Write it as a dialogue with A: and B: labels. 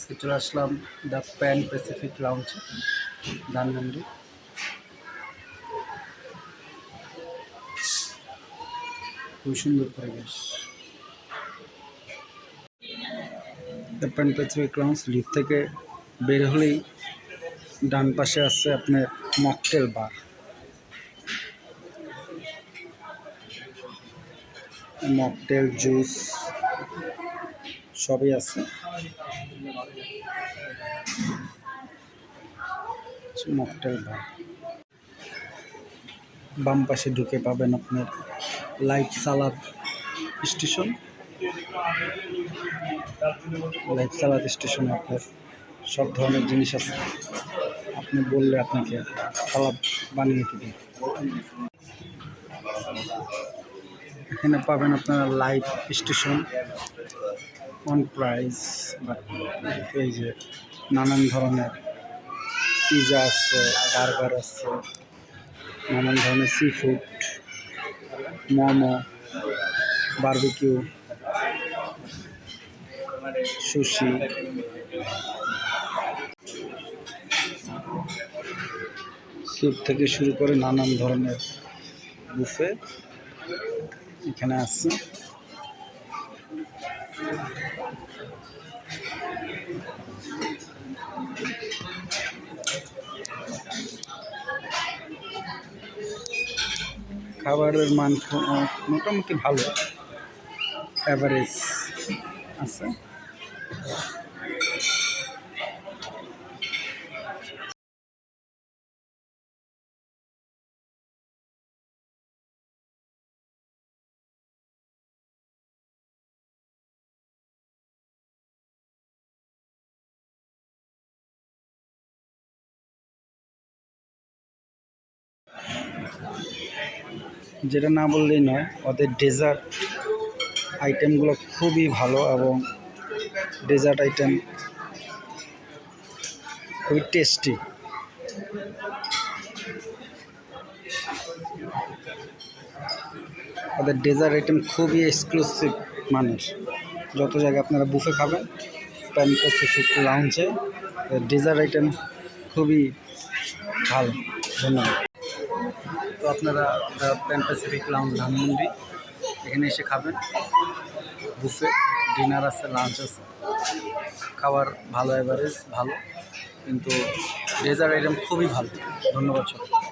A: আজকে চলে আসলাম the pan Pacific লাউঞ্জে Dhanmondi. খুবই সুন্দর পরিবেশ। The pan Pacific lounge lift থেকে বের হলেই ডান পাশে আছে আপনার মকটেল বার। মকটেল জুস সবই আছে। মকটেল বার। বাম পাশে ঢুকে পাবেন আপনার লাইট সালাদ স্টেশন। লাইট সালাদ স্টেশনে আপনার সব ধরনের জিনিস আছে, আপনি বললে আপনাকে সালাদ বানিয়ে দিবে। এখানে পাবেন আপনারা লাইট স্টেশন অন প্রাইস, এই যে নানান ধরনের পিজা আছে, বার্গার আছে, নানান ধরনের sea food, momo, barbecue, sushi, soup থেকে শুরু করে নানান ধরনের বুফে এখানে আছে। খাবারের মান মোটামুটি ভালো, অ্যাভারেজ আছে। যেটা না বললেই নয়, ওদের ডেজার্ট আইটেমগুলো খুবই ভালো এবং ডেজার্ট আইটেম খুবই টেস্টি। ওদের ডেজার্ট আইটেম খুবই এক্সক্লুসিভ মানের। যত জায়গায় আপনারা বুফে খাবেন, প্যান প্যাসিফিক লাউঞ্জে ডেজার্ট আইটেম খুবই ভালো। ধন্যবাদ। তো আপনারা প্যান প্যাসিফিক লাউঞ্জ ধানমন্ডি এখানে এসে খাবেন। বুফে ডিনার আছে, লাঞ্চ আছে, খাবার ভালো, অ্যাভারেজ ভালো, কিন্তু ডেজার্ট আইটেম খুবই ভালো। ধন্যবাদ সবাই।